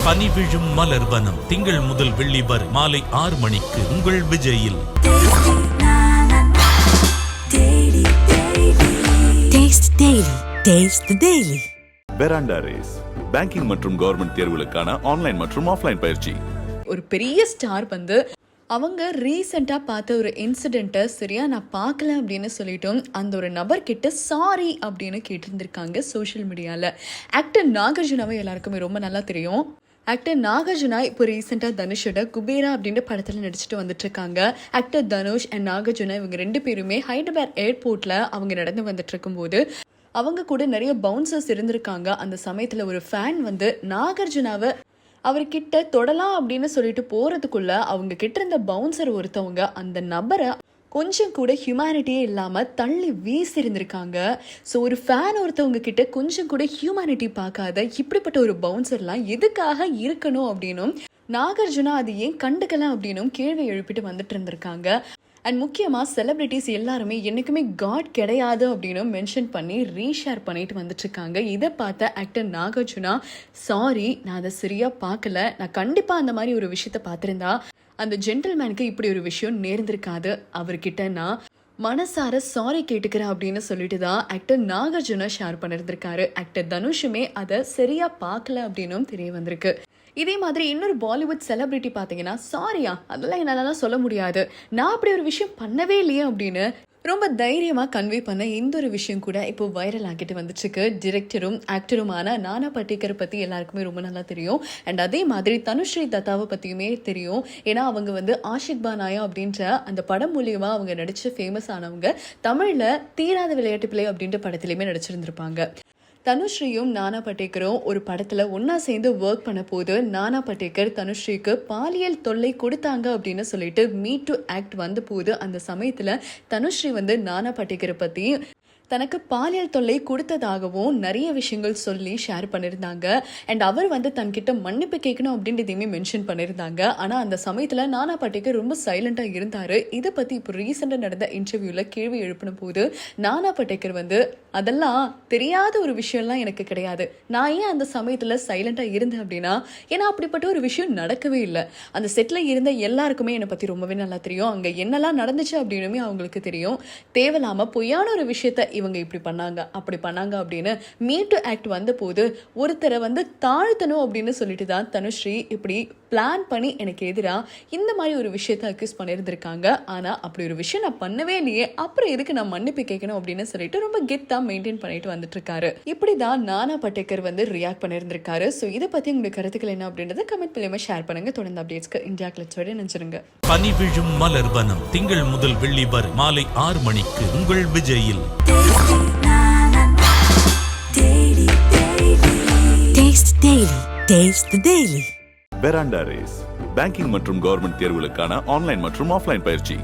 பனி விழும் மலர்வனம் திங்கள் முதல் வெள்ளி வரை மாலை 6 மணிக்கு உங்கள் விஜயில். பெராண்டா ரேஸ் பேங்கிங் மற்றும் கவர்மெண்ட் தேர்வுகளுக்கான ஆன்லைன் மற்றும் ஆஃப்லைன் பயிற்சி. ஒரு பெரிய ஸ்டார் வந்து அவங்க ரீசெண்டாக பார்த்த ஒரு இன்சிடெண்ட்டை சரியா நான் பார்க்கல அப்படின்னு சொல்லிட்டோம் அந்த ஒரு நபர்கிட்ட சாரி அப்படின்னு கேட்டிருந்திருக்காங்க சோஷியல் மீடியாவில். ஆக்டர் நாகார்ஜுனாவை எல்லாருக்குமே ரொம்ப நல்லா தெரியும். ஆக்டர் நாகார்ஜுனா இப்போ ரீசெண்டாக தனுஷோட குபேரா அப்படின்ற படத்தில் நடிச்சுட்டு வந்துட்டு இருக்காங்க. ஆக்டர் தனுஷ் அண்ட் நாகார்ஜுனா இவங்க 2 பேருமே ஹைதராபாத் ஏர்போர்ட்டில் அவங்க நடந்து வந்துட்டு இருக்கும்போது அவங்க கூட நிறைய பவுன்சர்ஸ் இருந்திருக்காங்க. அந்த சமயத்தில் ஒரு ஃபேன் வந்து நாகார்ஜுனாவை அவர்கிட்ட தொடலாம் அப்படின்னு சொல்லிட்டு போகிறதுக்குள்ள அவங்க கிட்ட இருந்த பவுன்சர் ஒருத்தவங்க அந்த நபரை கொஞ்சம் கூட ஹியூமனிட்டியே இல்லாமல் தள்ளி வீசி இருந்திருக்காங்க. ஸோ ஒரு ஃபேன் ஒருத்தவங்க கிட்ட கொஞ்சம் கூட ஹியூமனிட்டி பார்க்காத இப்படிப்பட்ட ஒரு பவுன்சர்லாம் எதுக்காக இருக்கணும் அப்படின்னும் நாகார்ஜுனா அது ஏன் கண்டுக்கலாம் அப்படின்னும் கேள்வி எழுப்பிட்டு வந்துட்டு இருந்திருக்காங்க. அண்ட் முக்கியமாக செலிபிரிட்டிஸ் எல்லாருமே என்றைக்குமே காட் கிடையாது அப்படின்னு மென்ஷன் பண்ணி ரீஷேர் பண்ணிட்டு வந்துட்டுருக்காங்க. இதை பார்த்த ஆக்டர் நாகார்ஜுனா சாரி நான் அதை சரியாக பார்க்கல, நான் கண்டிப்பாக அந்த மாதிரி ஒரு விஷயத்த பார்த்துருந்தா அந்த ஜென்டில்மேனுக்கு இப்படி ஒரு விஷயம் நேர்ந்திருக்காது, அவர்கிட்ட நான் மனசார சாரி கேட்டுக்கிறேன் அப்படின்னு சொல்லிட்டு தான் ஆக்டர் நாகார்ஜுனா ஷேர் பண்ணியிருந்திருக்காரு. ஆக்டர் தனுஷுமே அதை சரியாக பார்க்கல அப்படின்னும் தெரிய வந்திருக்கு. இதே மாதிரி இன்னொரு பாலிவுட் செலிபிரிட்டி பார்த்தீங்கன்னா சாரியா அதெல்லாம் என்னாலலாம் சொல்ல முடியாது, நான் அப்படி ஒரு விஷயம் பண்ணவே இல்லையே அப்படின்னு ரொம்ப தைரியமாக கன்வே பண்ண இந்த ஒரு விஷயம் கூட இப்போ வைரல் ஆகிட்டு வந்துட்டுருக்கு. டிரெக்டரும் ஆக்டருமான நானா படேக்கர் பற்றி எல்லாருக்குமே ரொம்ப நல்லா தெரியும். அண்ட் அதே மாதிரி தனுஸ்ரீ தத்தாவை பற்றியுமே தெரியும். ஏன்னா அவங்க வந்து ஆஷிக் பானாயா அப்படின்ற அந்த படம் மூலியமாக அவங்க நடித்து ஃபேமஸ் ஆனவங்க. தமிழில் தீராத விளையாட்டு பிள்ளை அப்படின்ற படத்துலையுமே நடிச்சிருந்திருப்பாங்க. தனுஸ்ரீயும் நானா படேக்கரும் ஒரு படத்தில் ஒன்றா சேர்ந்து ஒர்க் பண்ண போது நானா படேக்கர் தனுஸ்ரீக்கு பாலியல் தொல்லை கொடுத்தாங்க அப்படின்னு சொல்லிட்டு மீ டு ஆக்ட் வந்த போது அந்த சமயத்தில் தனுஸ்ரீ வந்து நானா படேக்கரை பற்றி தனக்கு பாலியல் தொல்லை கொடுத்ததாகவும் நிறைய விஷயங்கள் சொல்லி ஷேர் பண்ணியிருந்தாங்க. அண்ட் அவர் வந்து தன்கிட்ட மன்னிப்பு கேட்கணும் அப்படின்றதையுமே மென்ஷன் பண்ணியிருந்தாங்க. ஆனால் அந்த சமயத்தில் நானா படேக்கர் ரொம்ப சைலண்டாக இருந்தார். இதை பற்றி இப்போ ரீசெண்டாக நடந்த இன்டர்வியூவில் கேள்வி எழுப்பின போது நானா படேக்கர் வந்து அதெல்லாம் தெரியாத ஒரு விஷயம்லாம் எனக்கு கிடையாது, நான் ஏன் அந்த சமயத்தில் சைலண்டாக இருந்தேன் அப்படின்னா ஏன்னா அப்படிப்பட்ட ஒரு விஷயம் நடக்கவே இல்லை. அந்த செட்டில் இருந்த எல்லாருக்குமே என்னை பற்றி ரொம்பவே நல்லா தெரியும், அங்கே என்னெல்லாம் நடந்துச்சு அப்படின்னுமே அவங்களுக்கு தெரியும். தேவையில்லாமல் பொய்யான ஒரு விஷயத்த இவங்க இப்படி பண்ணாங்க அப்படி பண்ணாங்க அப்படின்னு மீ டு ஆக்ட் வந்த போது ஒருத்தரை வந்து தாழ்த்தணும் அப்படின்னு சொல்லிட்டு தான் தனுஸ்ரீ இப்படி பிளான் பண்ணி எனக்கு எதிராக இந்த மாதிரி ஒரு விஷயத்த அக்யூஸ் பண்ணியிருந்திருக்காங்க. ஆனால் அப்படி ஒரு விஷயம் நான் பண்ணவே இல்லையே, அப்புறம் எதுக்கு நான் மன்னிப்பு கேட்கணும் அப்படின்னு சொல்லிட்டு ரொம்ப கெத்தாக மெயின்டைன் பண்ணிட்டு வந்துட்டு இருக்காரு. இப்படி தான் நானா படேக்கர் வந்து ரியாக்ட் பண்ணியிருந்திருக்காரு. ஸோ இதை பற்றி உங்களுக்கு கருத்துக்கள் என்ன அப்படின்றத கமெண்ட் மூலமா ஷேர் பண்ணுங்க. தொடர்ந்து அப்டேட்ஸ்க்கு இந்தியா கிளட்ஸோட நினைச்சிருங்க. பனி விழும் மலர்வனம் திங்கள் முதல் வெள்ளி வரை மாலை 6 மணிக்கு உங்கள் விஜயில். பெராண்டா ரேஸ் பேங்கிங் மற்றும் கவர்மெண்ட் தேர்வுகளுக்கான ஆன்லைன் மற்றும் ஆஃப்லைன் பயிற்சி.